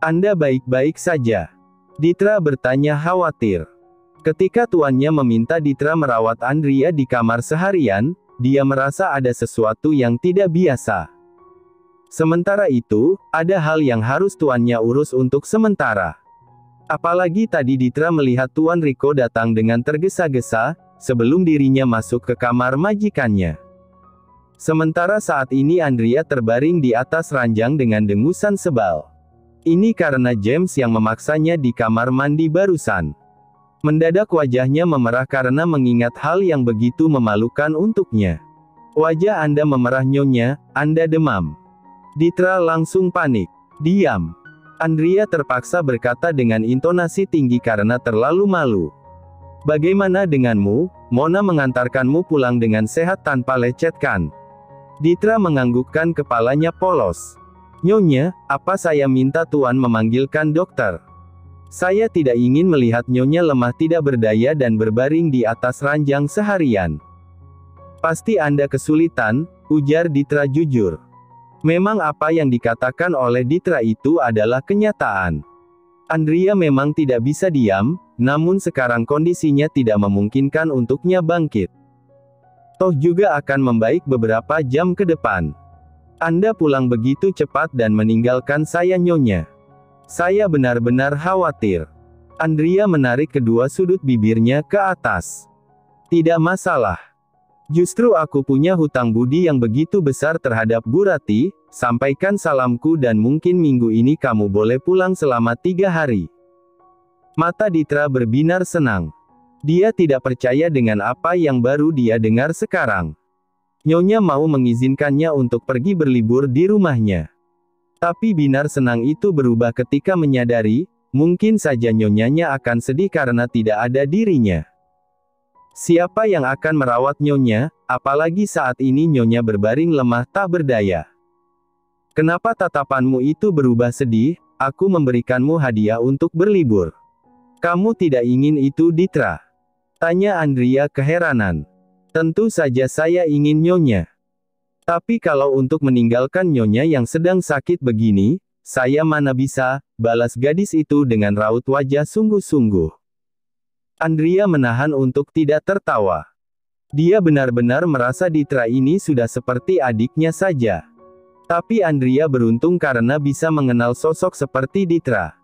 Anda baik-baik saja? Ditra bertanya khawatir. Ketika tuannya meminta Ditra merawat Andrea di kamar seharian, dia merasa ada sesuatu yang tidak biasa. Sementara itu, ada hal yang harus tuannya urus untuk sementara. Apalagi tadi Ditra melihat Tuan Rico datang dengan tergesa-gesa, sebelum dirinya masuk ke kamar majikannya. Sementara saat ini Andrea terbaring di atas ranjang dengan dengusan sebal. Ini karena James yang memaksanya di kamar mandi barusan. Mendadak wajahnya memerah karena mengingat hal yang begitu memalukan untuknya. Wajah Anda memerah nyonya, Anda demam. Ditra langsung panik. Diam. Andrea terpaksa berkata dengan intonasi tinggi karena terlalu malu. Bagaimana denganmu? Mona mengantarkanmu pulang dengan sehat tanpa lecet kan? Ditra menganggukkan kepalanya polos. Nyonya, apa saya minta tuan memanggilkan dokter? Saya tidak ingin melihat nyonya lemah tidak berdaya dan berbaring di atas ranjang seharian. Pasti Anda kesulitan, ujar Ditra jujur. Memang apa yang dikatakan oleh Ditra itu adalah kenyataan. Andrea memang tidak bisa diam, namun sekarang kondisinya tidak memungkinkan untuknya bangkit. Toh juga akan membaik beberapa jam ke depan. Anda pulang begitu cepat dan meninggalkan saya nyonya. Saya benar-benar khawatir. Andrea menarik kedua sudut bibirnya ke atas. Tidak masalah. Justru aku punya hutang budi yang begitu besar terhadap Bu Rati, sampaikan salamku dan mungkin minggu ini kamu boleh pulang selama 3 hari. Mata Ditra berbinar senang. Dia tidak percaya dengan apa yang baru dia dengar sekarang. Nyonya mau mengizinkannya untuk pergi berlibur di rumahnya. Tapi binar senang itu berubah ketika menyadari, mungkin saja nyonyanya akan sedih karena tidak ada dirinya. Siapa yang akan merawat nyonya, apalagi saat ini nyonya berbaring lemah tak berdaya. Kenapa tatapanmu itu berubah sedih? Aku memberikanmu hadiah untuk berlibur. Kamu tidak ingin itu Ditra? Tanya Andrea keheranan. Tentu saja saya ingin nyonya. Tapi kalau untuk meninggalkan nyonya yang sedang sakit begini, saya mana bisa, balas gadis itu dengan raut wajah sungguh-sungguh. Andrea menahan untuk tidak tertawa. Dia benar-benar merasa Ditra ini sudah seperti adiknya saja. Tapi Andrea beruntung karena bisa mengenal sosok seperti Ditra.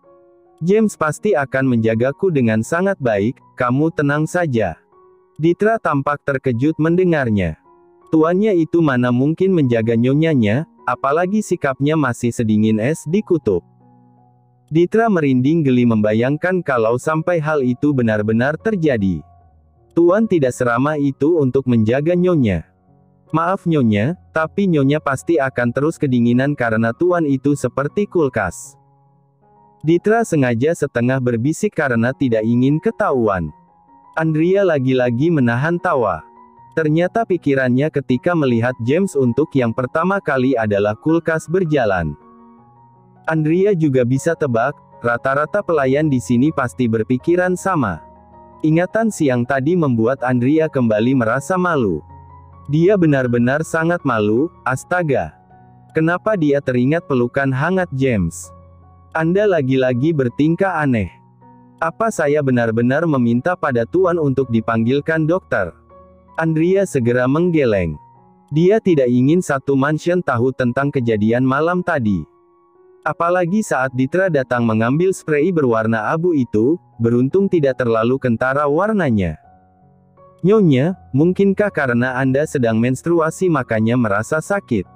James pasti akan menjagaku dengan sangat baik, kamu tenang saja. Ditra tampak terkejut mendengarnya. Tuannya itu mana mungkin menjaga nyonyanya, apalagi sikapnya masih sedingin es di kutub. Ditra merinding geli membayangkan kalau sampai hal itu benar-benar terjadi. Tuan tidak seramah itu untuk menjaga nyonya. Maaf nyonya, tapi nyonya pasti akan terus kedinginan karena tuan itu seperti kulkas. Ditra sengaja setengah berbisik karena tidak ingin ketahuan. Andrea lagi-lagi menahan tawa. Ternyata pikirannya ketika melihat James untuk yang pertama kali adalah kulkas berjalan. Andrea juga bisa tebak, rata-rata pelayan di sini pasti berpikiran sama. Ingatan siang tadi membuat Andrea kembali merasa malu. Dia benar-benar sangat malu, astaga. Kenapa dia teringat pelukan hangat James? Anda lagi-lagi bertingkah aneh. Apa saya benar-benar meminta pada tuan untuk dipanggilkan dokter? Andrea segera menggeleng. Dia tidak ingin satu mansion tahu tentang kejadian malam tadi. Apalagi saat Ditra datang mengambil spray berwarna abu itu, beruntung tidak terlalu kentara warnanya. Nyonya, mungkinkah karena Anda sedang menstruasi makanya merasa sakit?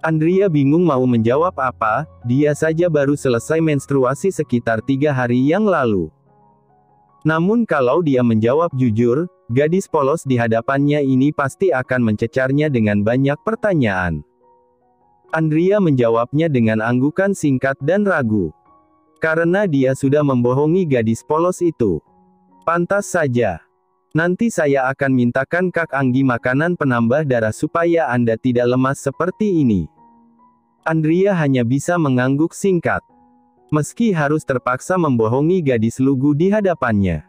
Andrea bingung mau menjawab apa, dia saja baru selesai menstruasi sekitar 3 hari yang lalu. Namun kalau dia menjawab jujur, gadis polos di hadapannya ini pasti akan mencecarnya dengan banyak pertanyaan. Andrea menjawabnya dengan anggukan singkat dan ragu. Karena dia sudah membohongi gadis polos itu. Pantas saja. Nanti saya akan mintakan Kak Anggi makanan penambah darah supaya Anda tidak lemas seperti ini. Andrea hanya bisa mengangguk singkat. Meski harus terpaksa membohongi gadis lugu di hadapannya.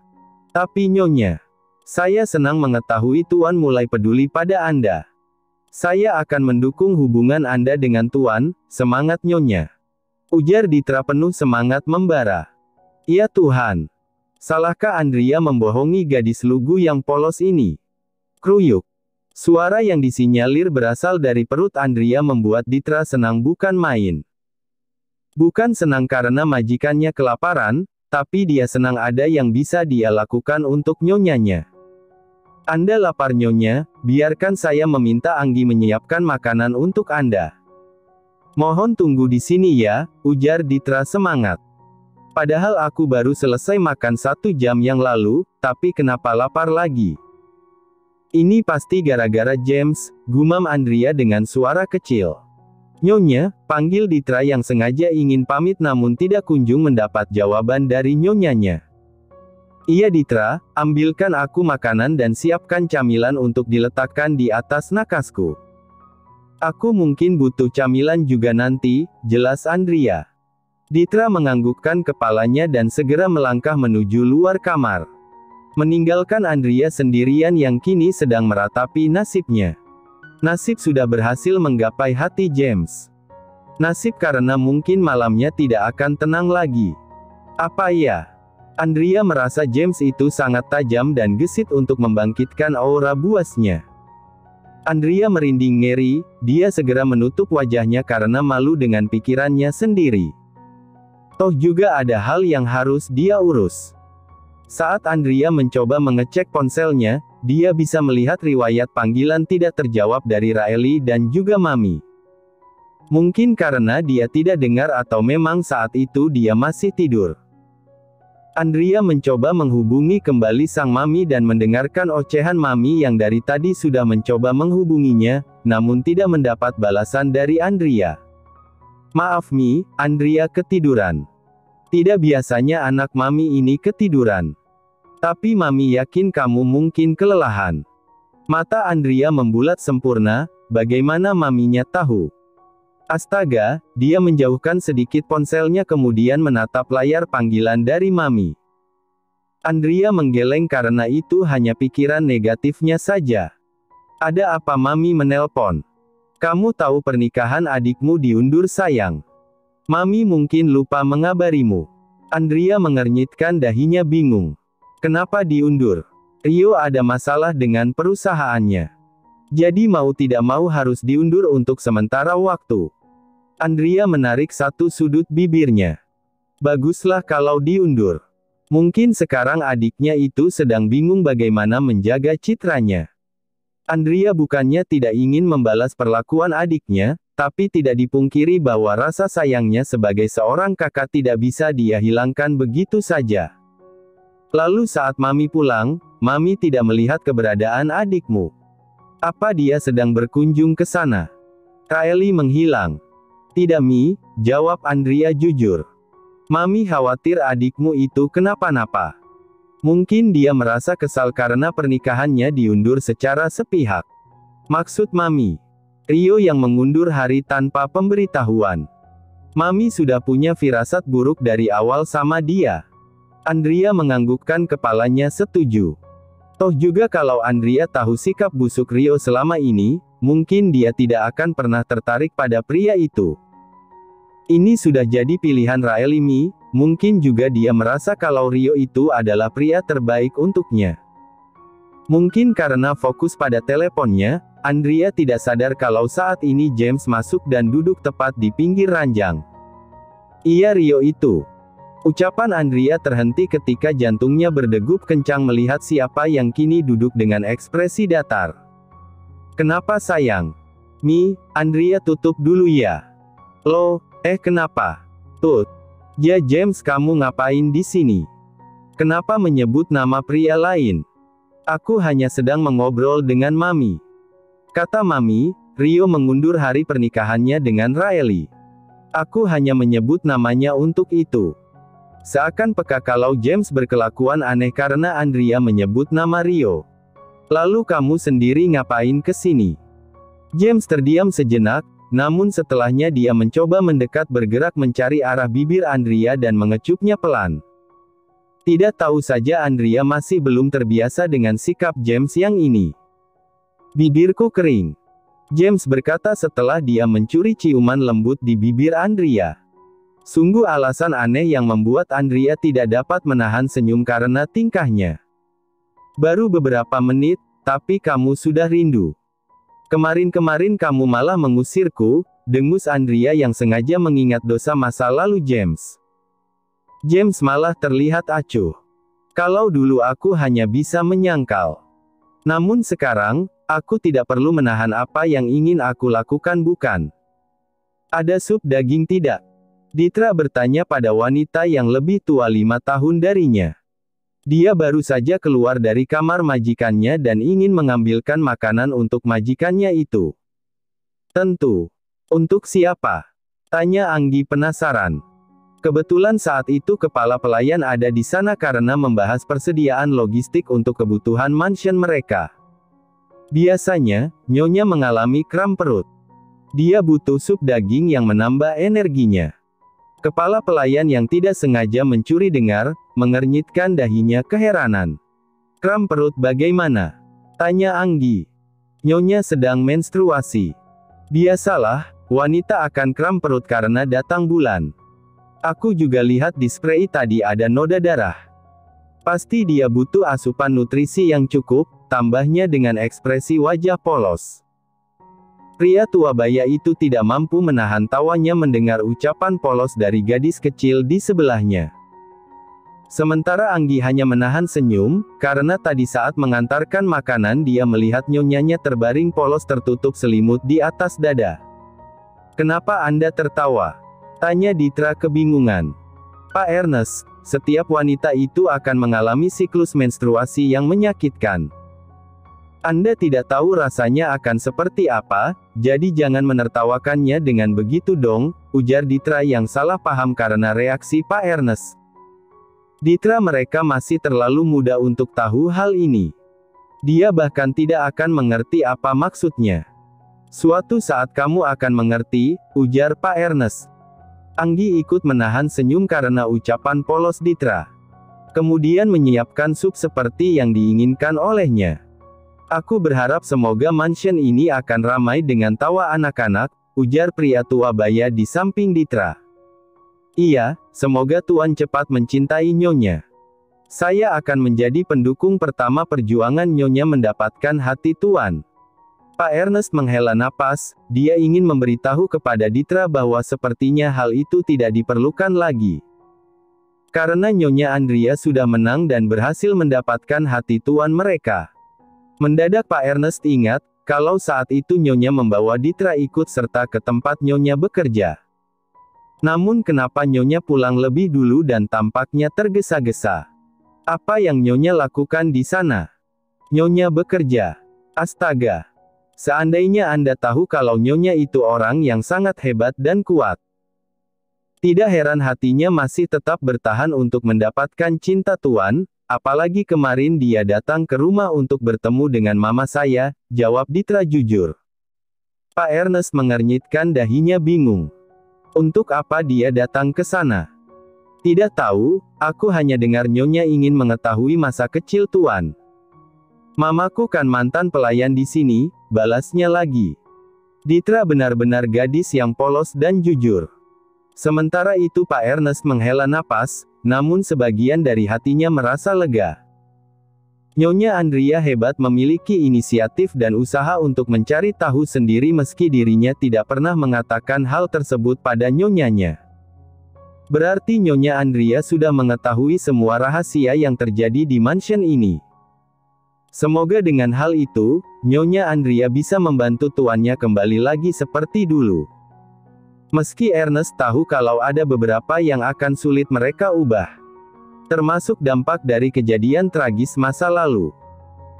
Tapi nyonya, saya senang mengetahui tuan mulai peduli pada Anda. Saya akan mendukung hubungan Anda dengan tuan, semangat nyonya. Ujar Ditra penuh semangat membara. Ya Tuhan. Salahkah Andrea membohongi gadis lugu yang polos ini? Kruyuk. Suara yang disinyalir berasal dari perut Andrea membuat Ditra senang bukan main. Bukan senang karena majikannya kelaparan, tapi dia senang ada yang bisa dia lakukan untuk nyonyanya. Anda lapar nyonya, biarkan saya meminta Anggi menyiapkan makanan untuk Anda. Mohon tunggu di sini ya, ujar Ditra semangat. Padahal aku baru selesai makan 1 jam yang lalu, tapi kenapa lapar lagi? Ini pasti gara-gara James, gumam Andrea dengan suara kecil. Nyonya, panggil Ditra yang sengaja ingin pamit namun tidak kunjung mendapat jawaban dari nyonyanya. Iya Ditra, ambilkan aku makanan dan siapkan camilan untuk diletakkan di atas nakasku. Aku mungkin butuh camilan juga nanti, jelas Andrea. Ditra menganggukkan kepalanya dan segera melangkah menuju luar kamar. Meninggalkan Andrea sendirian yang kini sedang meratapi nasibnya. Nasib sudah berhasil menggapai hati James. Nasib karena mungkin malamnya tidak akan tenang lagi. Apa ya? Andrea merasa James itu sangat tajam dan gesit untuk membangkitkan aura buasnya. Andrea merinding ngeri, dia segera menutup wajahnya karena malu dengan pikirannya sendiri. Toh juga ada hal yang harus dia urus. Saat Andrea mencoba mengecek ponselnya, dia bisa melihat riwayat panggilan tidak terjawab dari Raeli dan juga Mami. Mungkin karena dia tidak dengar atau memang saat itu dia masih tidur. Andrea mencoba menghubungi kembali sang Mami dan mendengarkan ocehan Mami yang dari tadi sudah mencoba menghubunginya, namun tidak mendapat balasan dari Andrea. Maaf Mi, Andrea ketiduran. Tidak biasanya anak Mami ini ketiduran. Tapi Mami yakin kamu mungkin kelelahan. Mata Andrea membulat sempurna, bagaimana Maminya tahu? Astaga, dia menjauhkan sedikit ponselnya kemudian menatap layar panggilan dari Mami. Andrea menggeleng karena itu hanya pikiran negatifnya saja. Ada apa Mami menelpon? Kamu tahu pernikahan adikmu diundur sayang. Mami mungkin lupa mengabarimu. Andrea mengernyitkan dahinya bingung. Kenapa diundur? Rio ada masalah dengan perusahaannya. Jadi mau tidak mau harus diundur untuk sementara waktu. Andrea menarik satu sudut bibirnya. Baguslah kalau diundur. Mungkin sekarang adiknya itu sedang bingung bagaimana menjaga citranya. Andrea bukannya tidak ingin membalas perlakuan adiknya, tapi tidak dipungkiri bahwa rasa sayangnya sebagai seorang kakak tidak bisa dia hilangkan begitu saja. Lalu saat Mami pulang, Mami tidak melihat keberadaan adikmu. Apa dia sedang berkunjung ke sana? Raeli menghilang. Tidak Mi, jawab Andrea jujur. Mami khawatir adikmu itu kenapa-napa. Mungkin dia merasa kesal karena pernikahannya diundur secara sepihak. Maksud Mami, Rio yang mengundur hari tanpa pemberitahuan. Mami sudah punya firasat buruk dari awal sama dia. Andrea menganggukkan kepalanya setuju. Toh juga kalau Andrea tahu sikap busuk Rio selama ini, mungkin dia tidak akan pernah tertarik pada pria itu. Ini sudah jadi pilihan Raeli Mi, mungkin juga dia merasa kalau Rio itu adalah pria terbaik untuknya. Mungkin karena fokus pada teleponnya, Andrea tidak sadar kalau saat ini James masuk dan duduk tepat di pinggir ranjang. Iya Rio itu. Ucapan Andrea terhenti ketika jantungnya berdegup kencang melihat siapa yang kini duduk dengan ekspresi datar. Kenapa sayang? Mi, Andrea tutup dulu ya. Loh, kenapa? Tut. Ya James kamu ngapain di sini? Kenapa menyebut nama pria lain? Aku hanya sedang mengobrol dengan Mami. Kata Mami, Rio mengundur hari pernikahannya dengan Raeli. Aku hanya menyebut namanya untuk itu. Seakan peka kalau James berkelakuan aneh karena Andrea menyebut nama Rio. Lalu kamu sendiri ngapain ke sini? James terdiam sejenak, namun setelahnya dia mencoba mendekat bergerak mencari arah bibir Andrea dan mengecupnya pelan. Tidak tahu saja Andrea masih belum terbiasa dengan sikap James yang ini. Bibirku kering. James berkata setelah dia mencuri ciuman lembut di bibir Andrea. Sungguh alasan aneh yang membuat Andrea tidak dapat menahan senyum karena tingkahnya. Baru beberapa menit, tapi kamu sudah rindu. Kemarin-kemarin kamu malah mengusirku, dengus Andrea yang sengaja mengingat dosa masa lalu James. James malah terlihat acuh. Kalau dulu aku hanya bisa menyangkal. Namun sekarang, aku tidak perlu menahan apa yang ingin aku lakukan bukan? Ada sup daging tidak? Ditra bertanya pada wanita yang lebih tua 5 tahun darinya. Dia baru saja keluar dari kamar majikannya dan ingin mengambilkan makanan untuk majikannya itu. Tentu. Untuk siapa? Tanya Anggi penasaran. Kebetulan saat itu kepala pelayan ada di sana karena membahas persediaan logistik untuk kebutuhan mansion mereka. Biasanya, Nyonya mengalami kram perut. Dia butuh sup daging yang menambah energinya. Kepala pelayan yang tidak sengaja mencuri dengar, mengernyitkan dahinya keheranan. Kram perut bagaimana? Tanya Anggi. Nyonya sedang menstruasi. Biasalah, wanita akan kram perut karena datang bulan. Aku juga lihat di spray tadi ada noda darah. Pasti dia butuh asupan nutrisi yang cukup, tambahnya dengan ekspresi wajah polos. Pria tua baya itu tidak mampu menahan tawanya mendengar ucapan polos dari gadis kecil di sebelahnya. Sementara Anggi hanya menahan senyum, karena tadi saat mengantarkan makanan dia melihat nyonyanya terbaring polos tertutup selimut di atas dada. Kenapa Anda tertawa? Tanya Ditra kebingungan. Pak Ernest, setiap wanita itu akan mengalami siklus menstruasi yang menyakitkan. Anda tidak tahu rasanya akan seperti apa, jadi jangan menertawakannya dengan begitu dong, ujar Ditra yang salah paham karena reaksi Pak Ernest. Ditra mereka masih terlalu muda untuk tahu hal ini. Dia bahkan tidak akan mengerti apa maksudnya. Suatu saat kamu akan mengerti, ujar Pak Ernest. Anggi ikut menahan senyum karena ucapan polos Ditra. Kemudian menyiapkan sup seperti yang diinginkan olehnya. Aku berharap semoga mansion ini akan ramai dengan tawa anak-anak, ujar pria tua baya di samping Ditra. Iya, semoga Tuan cepat mencintai Nyonya. Saya akan menjadi pendukung pertama perjuangan Nyonya mendapatkan hati Tuan. Pak Ernest menghela napas, dia ingin memberitahu kepada Ditra bahwa sepertinya hal itu tidak diperlukan lagi. Karena Nyonya Andrea sudah menang dan berhasil mendapatkan hati Tuan mereka. Mendadak Pak Ernest ingat, kalau saat itu Nyonya membawa Ditra ikut serta ke tempat Nyonya bekerja. Namun kenapa Nyonya pulang lebih dulu dan tampaknya tergesa-gesa? Apa yang Nyonya lakukan di sana? Nyonya bekerja. Astaga. Seandainya Anda tahu kalau Nyonya itu orang yang sangat hebat dan kuat. Tidak heran hatinya masih tetap bertahan untuk mendapatkan cinta Tuan. Apalagi kemarin dia datang ke rumah untuk bertemu dengan mama saya, jawab Ditra jujur. Pak Ernest mengernyitkan dahinya bingung. Untuk apa dia datang ke sana? Tidak tahu, aku hanya dengar Nyonya ingin mengetahui masa kecil Tuan. Mamaku kan mantan pelayan di sini, balasnya lagi. Ditra benar-benar gadis yang polos dan jujur. Sementara itu Pak Ernest menghela napas, namun sebagian dari hatinya merasa lega. Nyonya Andrea hebat memiliki inisiatif dan usaha untuk mencari tahu sendiri meski dirinya tidak pernah mengatakan hal tersebut pada nyonyanya. Berarti Nyonya Andrea sudah mengetahui semua rahasia yang terjadi di mansion ini. Semoga dengan hal itu, Nyonya Andrea bisa membantu tuannya kembali lagi seperti dulu. Meski Ernest tahu kalau ada beberapa yang akan sulit mereka ubah. Termasuk dampak dari kejadian tragis masa lalu.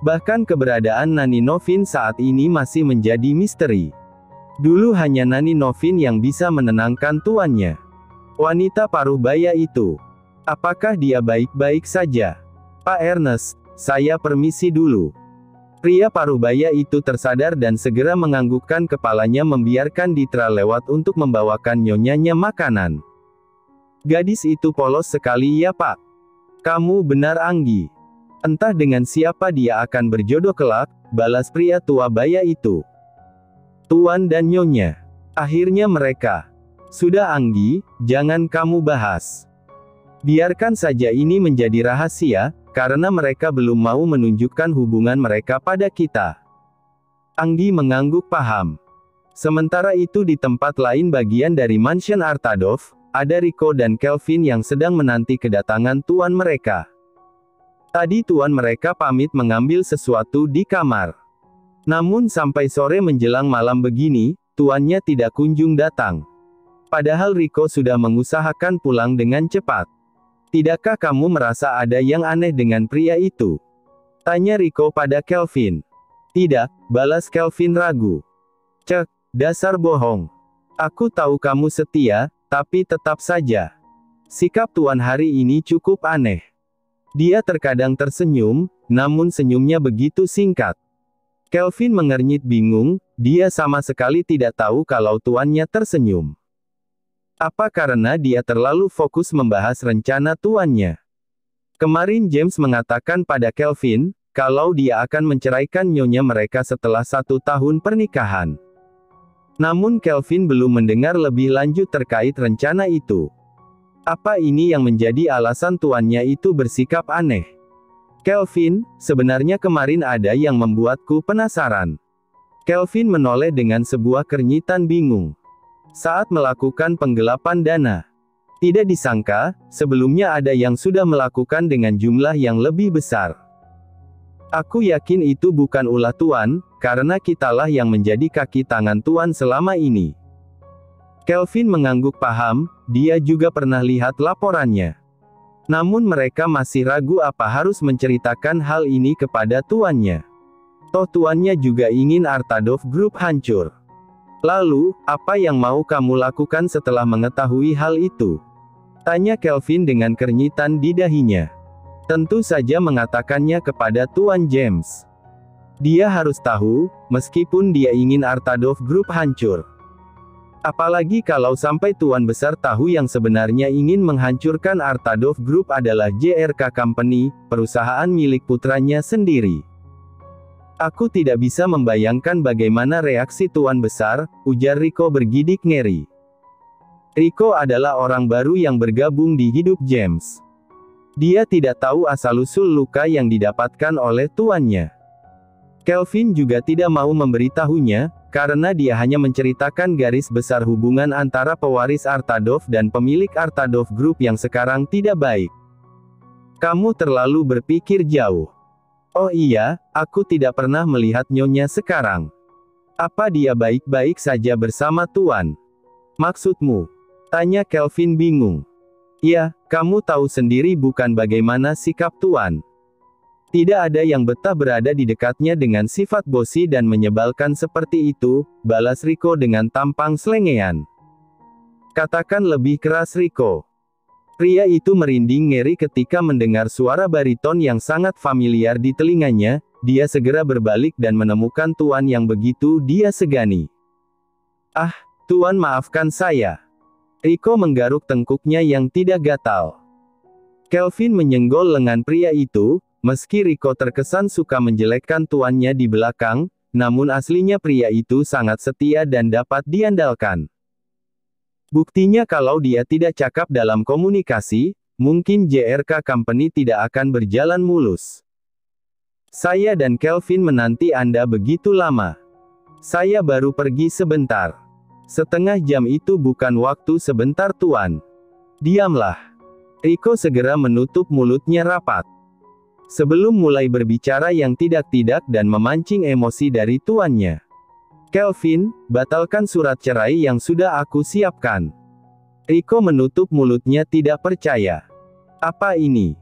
Bahkan keberadaan Nani Novin saat ini masih menjadi misteri. Dulu hanya Nani Novin yang bisa menenangkan tuannya. Wanita paruh baya itu. Apakah dia baik-baik saja? Pak Ernest, saya permisi dulu. Pria paruh-baya itu tersadar dan segera menganggukkan kepalanya membiarkan Ditra lewat untuk membawakan nyonyanya makanan. Gadis itu polos sekali ya Pak. Kamu benar Anggi. Entah dengan siapa dia akan berjodoh kelak, balas pria tua baya itu. Tuan dan Nyonya. Akhirnya mereka. Sudah Anggi, jangan kamu bahas. Biarkan saja ini menjadi rahasia, karena mereka belum mau menunjukkan hubungan mereka pada kita. Anggi mengangguk paham. Sementara itu di tempat lain bagian dari mansion Artadov, ada Rico dan Kelvin yang sedang menanti kedatangan tuan mereka. Tadi tuan mereka pamit mengambil sesuatu di kamar. Namun sampai sore menjelang malam begini, tuannya tidak kunjung datang. Padahal Rico sudah mengusahakan pulang dengan cepat. Tidakkah kamu merasa ada yang aneh dengan pria itu? Tanya Rico pada Kelvin. Tidak, balas Kelvin ragu. Cek. Dasar bohong. Aku tahu kamu setia, tapi tetap saja. Sikap tuan hari ini cukup aneh. Dia terkadang tersenyum, namun senyumnya begitu singkat. Kelvin mengernyit bingung, dia sama sekali tidak tahu kalau tuannya tersenyum. Apa karena dia terlalu fokus membahas rencana tuannya? Kemarin James mengatakan pada Kelvin, kalau dia akan menceraikan nyonya mereka setelah 1 tahun pernikahan. Namun Kelvin belum mendengar lebih lanjut terkait rencana itu. Apa ini yang menjadi alasan tuannya itu bersikap aneh? Kelvin, sebenarnya kemarin ada yang membuatku penasaran. Kelvin menoleh dengan sebuah keringitan bingung. Saat melakukan penggelapan dana. Tidak disangka, sebelumnya ada yang sudah melakukan dengan jumlah yang lebih besar. Aku yakin itu bukan ulah tuan, karena kitalah yang menjadi kaki tangan tuan selama ini. Kelvin mengangguk paham, dia juga pernah lihat laporannya. Namun mereka masih ragu apa harus menceritakan hal ini kepada tuannya. Toh tuannya juga ingin Artadov Group hancur. Lalu, apa yang mau kamu lakukan setelah mengetahui hal itu? Tanya Kelvin dengan keringitan di dahinya. Tentu saja mengatakannya kepada Tuan James. Dia harus tahu, meskipun dia ingin Artadov Group hancur. Apalagi kalau sampai Tuan Besar tahu yang sebenarnya ingin menghancurkan Artadov Group adalah JRK Company, perusahaan milik putranya sendiri. Aku tidak bisa membayangkan bagaimana reaksi Tuan Besar, ujar Rico bergidik ngeri. Rico adalah orang baru yang bergabung di hidup James. Dia tidak tahu asal-usul luka yang didapatkan oleh tuannya. Kelvin juga tidak mau memberitahunya, karena dia hanya menceritakan garis besar hubungan antara pewaris Artadov dan pemilik Artadov Group yang sekarang tidak baik. Kamu terlalu berpikir jauh. Oh iya, aku tidak pernah melihat nyonya sekarang. Apa dia baik-baik saja bersama tuan? Maksudmu? Tanya Kelvin bingung. Ya, kamu tahu sendiri bukan bagaimana sikap tuan. Tidak ada yang betah berada di dekatnya dengan sifat bosi dan menyebalkan seperti itu, balas Rico dengan tampang selengean. Katakan lebih keras Rico. Pria itu merinding ngeri ketika mendengar suara bariton yang sangat familiar di telinganya, dia segera berbalik dan menemukan tuan yang begitu dia segani. Ah, tuan maafkan saya. Rico menggaruk tengkuknya yang tidak gatal. Kelvin menyenggol lengan pria itu, meski Rico terkesan suka menjelekkan tuannya di belakang, namun aslinya pria itu sangat setia dan dapat diandalkan. Buktinya kalau dia tidak cakap dalam komunikasi, mungkin JRK Company tidak akan berjalan mulus. Saya dan Kelvin menanti Anda begitu lama. Saya baru pergi sebentar. Setengah jam itu bukan waktu sebentar tuan. Diamlah. Rico segera menutup mulutnya rapat. Sebelum mulai berbicara yang tidak-tidak dan memancing emosi dari tuannya. Kelvin, batalkan surat cerai yang sudah aku siapkan. Rico menutup mulutnya tidak percaya. Apa ini?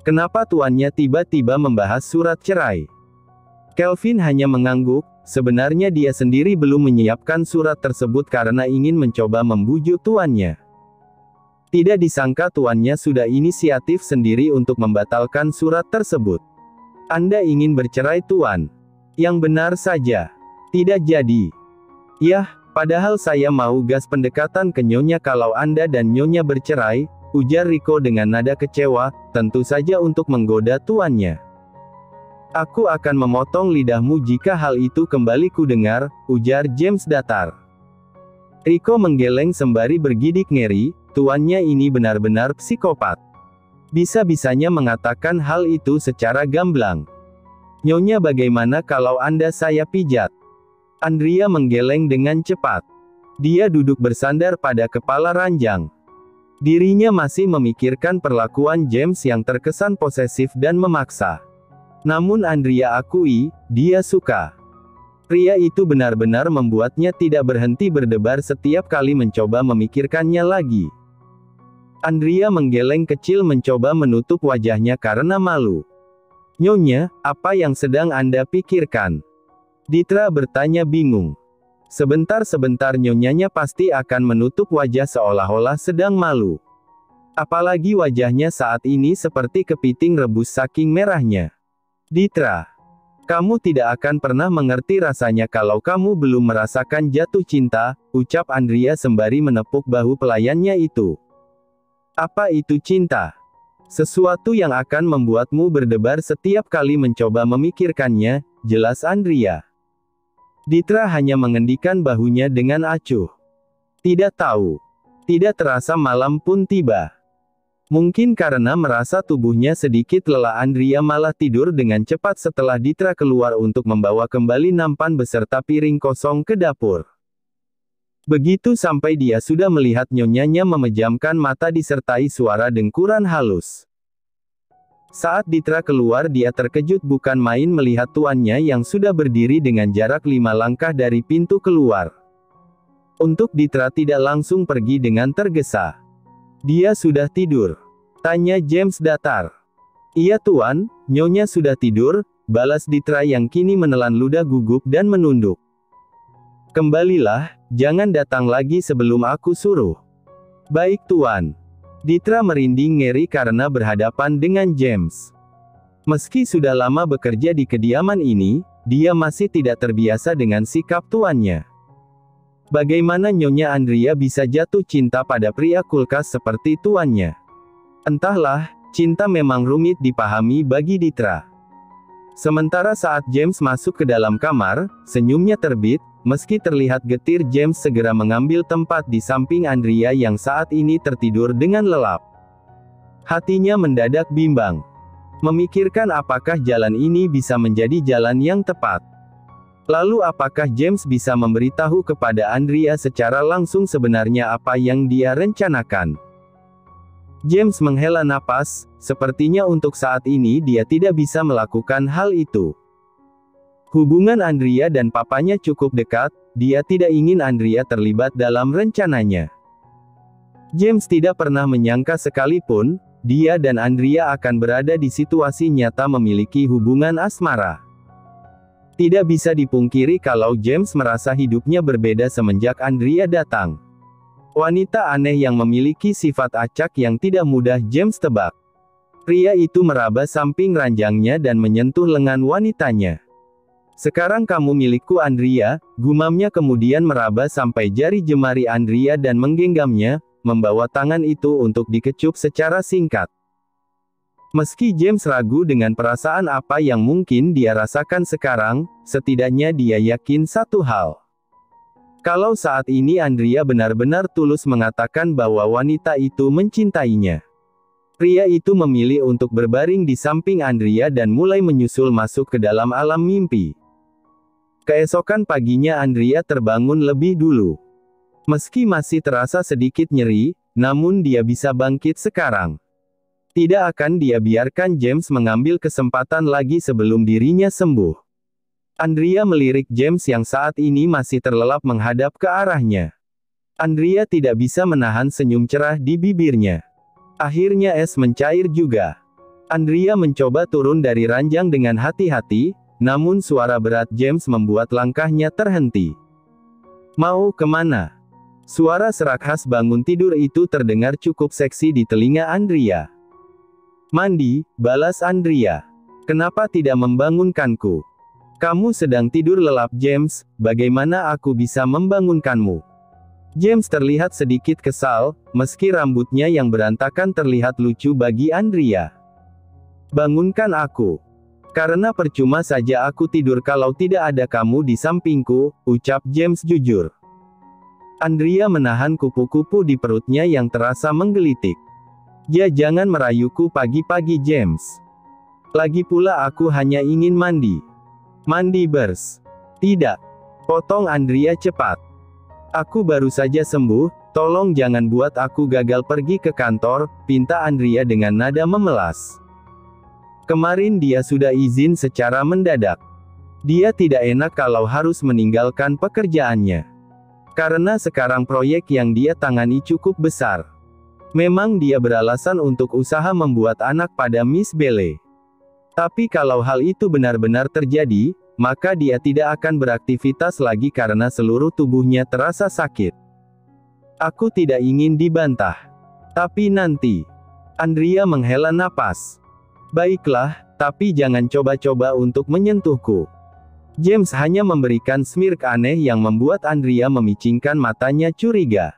Kenapa tuannya tiba-tiba membahas surat cerai? Kelvin hanya mengangguk, sebenarnya dia sendiri belum menyiapkan surat tersebut karena ingin mencoba membujuk tuannya. Tidak disangka tuannya sudah inisiatif sendiri untuk membatalkan surat tersebut. Anda ingin bercerai tuan? Yang benar saja. Tidak jadi. Yah, padahal saya mau gas pendekatan ke nyonya kalau Anda dan nyonya bercerai, ujar Rico dengan nada kecewa, tentu saja untuk menggoda tuannya. Aku akan memotong lidahmu jika hal itu kembali kudengar, ujar James datar. Rico menggeleng sembari bergidik ngeri, tuannya ini benar-benar psikopat. Bisa-bisanya mengatakan hal itu secara gamblang. Nyonya, bagaimana kalau Anda saya pijat? Andrea menggeleng dengan cepat. Dia duduk bersandar pada kepala ranjang. Dirinya masih memikirkan perlakuan James yang terkesan posesif dan memaksa. Namun Andrea akui, dia suka. Pria itu benar-benar membuatnya tidak berhenti berdebar setiap kali mencoba memikirkannya lagi. Andrea menggeleng kecil mencoba menutup wajahnya karena malu. Nyonya, apa yang sedang Anda pikirkan? Ditra bertanya bingung. Sebentar-sebentar nyonyanya pasti akan menutup wajah seolah-olah sedang malu. Apalagi wajahnya saat ini seperti kepiting rebus saking merahnya. Ditra, kamu tidak akan pernah mengerti rasanya kalau kamu belum merasakan jatuh cinta, ucap Andrea sembari menepuk bahu pelayannya itu. Apa itu cinta? Sesuatu yang akan membuatmu berdebar setiap kali mencoba memikirkannya, jelas Andrea. Ditra hanya mengendikan bahunya dengan acuh. Tidak tahu. Tidak terasa malam pun tiba. Mungkin karena merasa tubuhnya sedikit lelah, Andrea malah tidur dengan cepat setelah Ditra keluar untuk membawa kembali nampan beserta piring kosong ke dapur. Begitu sampai dia sudah melihat nyonyanya memejamkan mata disertai suara dengkuran halus. Saat Ditra keluar, dia terkejut bukan main melihat tuannya yang sudah berdiri dengan jarak 5 langkah dari pintu keluar. Untuk Ditra tidak langsung pergi dengan tergesa. Dia sudah tidur? Tanya James datar. Iya tuan, nyonya sudah tidur, balas Ditra yang kini menelan ludah gugup dan menunduk. Kembalilah, jangan datang lagi sebelum aku suruh. Baik tuan. Ditra merinding ngeri karena berhadapan dengan James. Meski sudah lama bekerja di kediaman ini, dia masih tidak terbiasa dengan sikap tuannya. Bagaimana Nyonya Andrea bisa jatuh cinta pada pria kulkas seperti tuannya? Entahlah, cinta memang rumit dipahami bagi Ditra. Sementara saat James masuk ke dalam kamar, senyumnya terbit. Meski terlihat getir, James segera mengambil tempat di samping Andrea yang saat ini tertidur dengan lelap. Hatinya mendadak bimbang. Memikirkan apakah jalan ini bisa menjadi jalan yang tepat. Lalu apakah James bisa memberitahu kepada Andrea secara langsung sebenarnya apa yang dia rencanakan? James menghela napas, sepertinya untuk saat ini dia tidak bisa melakukan hal itu. Hubungan Andrea dan papanya cukup dekat, dia tidak ingin Andrea terlibat dalam rencananya. James tidak pernah menyangka sekalipun, dia dan Andrea akan berada di situasi nyata memiliki hubungan asmara. Tidak bisa dipungkiri kalau James merasa hidupnya berbeda semenjak Andrea datang. Wanita aneh yang memiliki sifat acak yang tidak mudah James tebak. Pria itu meraba samping ranjangnya dan menyentuh lengan wanitanya. Sekarang kamu milikku Andrea, gumamnya kemudian meraba sampai jari jemari Andrea dan menggenggamnya, membawa tangan itu untuk dikecup secara singkat. Meski James ragu dengan perasaan apa yang mungkin dia rasakan sekarang, setidaknya dia yakin satu hal. Kalau saat ini Andrea benar-benar tulus mengatakan bahwa wanita itu mencintainya. Pria itu memilih untuk berbaring di samping Andrea dan mulai menyusul masuk ke dalam alam mimpi. Keesokan paginya Andrea terbangun lebih dulu. Meski masih terasa sedikit nyeri, namun dia bisa bangkit sekarang. Tidak akan dia biarkan James mengambil kesempatan lagi sebelum dirinya sembuh. Andrea melirik James yang saat ini masih terlelap menghadap ke arahnya. Andrea tidak bisa menahan senyum cerah di bibirnya. Akhirnya es mencair juga. Andrea mencoba turun dari ranjang dengan hati-hati, namun suara berat James membuat langkahnya terhenti. Mau kemana? Suara serak khas bangun tidur itu terdengar cukup seksi di telinga Andrea. Mandi, balas Andrea. Kenapa tidak membangunkanku? Kamu sedang tidur lelap James, bagaimana aku bisa membangunkanmu? James terlihat sedikit kesal, meski rambutnya yang berantakan terlihat lucu bagi Andrea. Bangunkan aku. Karena percuma saja aku tidur kalau tidak ada kamu di sampingku, ucap James jujur. Andrea menahan kupu-kupu di perutnya yang terasa menggelitik. Ya, jangan merayuku pagi-pagi, James. Lagi pula aku hanya ingin mandi. Mandi bers. Tidak. Potong Andrea cepat. Aku baru saja sembuh, tolong jangan buat aku gagal pergi ke kantor, pinta Andrea dengan nada memelas. Kemarin dia sudah izin secara mendadak. Dia tidak enak kalau harus meninggalkan pekerjaannya. Karena sekarang proyek yang dia tangani cukup besar. Memang dia beralasan untuk usaha membuat anak pada Miss Belle. Tapi kalau hal itu benar-benar terjadi, maka dia tidak akan beraktivitas lagi karena seluruh tubuhnya terasa sakit. Aku tidak ingin dibantah. Tapi nanti. Andrea menghela napas. Baiklah, tapi jangan coba-coba untuk menyentuhku. James hanya memberikan smirk aneh yang membuat Andrea memicingkan matanya curiga.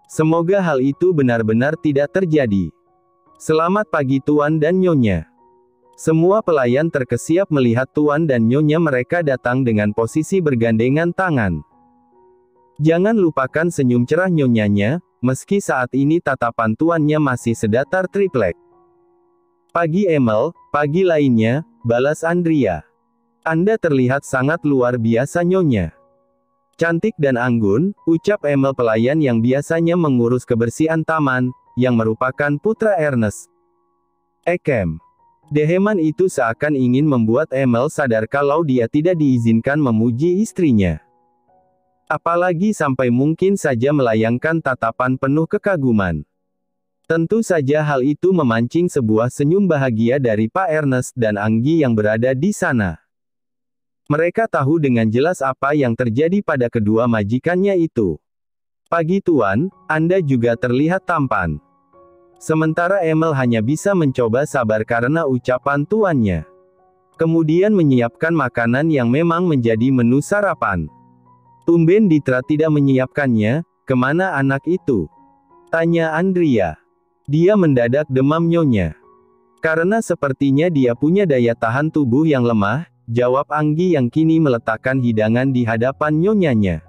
Semoga hal itu benar-benar tidak terjadi. Selamat pagi Tuan dan Nyonya. Semua pelayan terkesiap melihat Tuan dan Nyonya mereka datang dengan posisi bergandengan tangan. Jangan lupakan senyum cerah Nyonyanya, meski saat ini tatapan tuannya masih sedatar triplek. Pagi Emil, pagi lainnya, balas Andrea. Anda terlihat sangat luar biasa Nyonya. Cantik dan anggun, ucap Emil pelayan yang biasanya mengurus kebersihan taman, yang merupakan putra Ernest. Ekem. Deheman itu seakan ingin membuat Emil sadar kalau dia tidak diizinkan memuji istrinya. Apalagi sampai mungkin saja melayangkan tatapan penuh kekaguman. Tentu saja hal itu memancing sebuah senyum bahagia dari Pak Ernest dan Anggi yang berada di sana. Mereka tahu dengan jelas apa yang terjadi pada kedua majikannya itu. Pagi Tuan, Anda juga terlihat tampan. Sementara Emil hanya bisa mencoba sabar karena ucapan tuannya. Kemudian menyiapkan makanan yang memang menjadi menu sarapan. Tumben Ditra tidak menyiapkannya, kemana anak itu? Tanya Andrea. Dia mendadak demam Nyonya. Karena sepertinya dia punya daya tahan tubuh yang lemah, jawab Anggi yang kini meletakkan hidangan di hadapan Nyonyanya.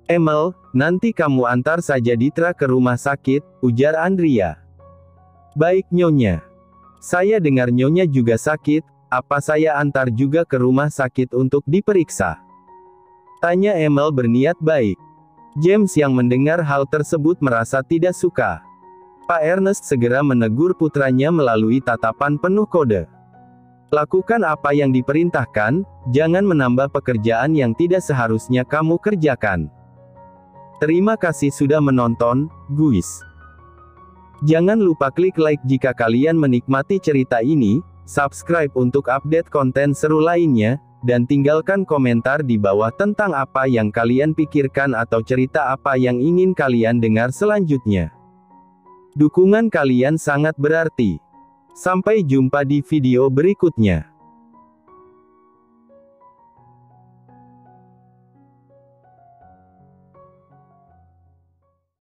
Emil, nanti kamu antar saja Ditra ke rumah sakit, ujar Andrea. Baik Nyonya. Saya dengar Nyonya juga sakit, apa saya antar juga ke rumah sakit untuk diperiksa? Tanya Emil berniat baik. James yang mendengar hal tersebut merasa tidak suka. Pak Ernest segera menegur putranya melalui tatapan penuh kode. Lakukan apa yang diperintahkan, jangan menambah pekerjaan yang tidak seharusnya kamu kerjakan. Terima kasih sudah menonton, guys. Jangan lupa klik like jika kalian menikmati cerita ini, subscribe untuk update konten seru lainnya, dan tinggalkan komentar di bawah tentang apa yang kalian pikirkan atau cerita apa yang ingin kalian dengar selanjutnya. Dukungan kalian sangat berarti. Sampai jumpa di video berikutnya.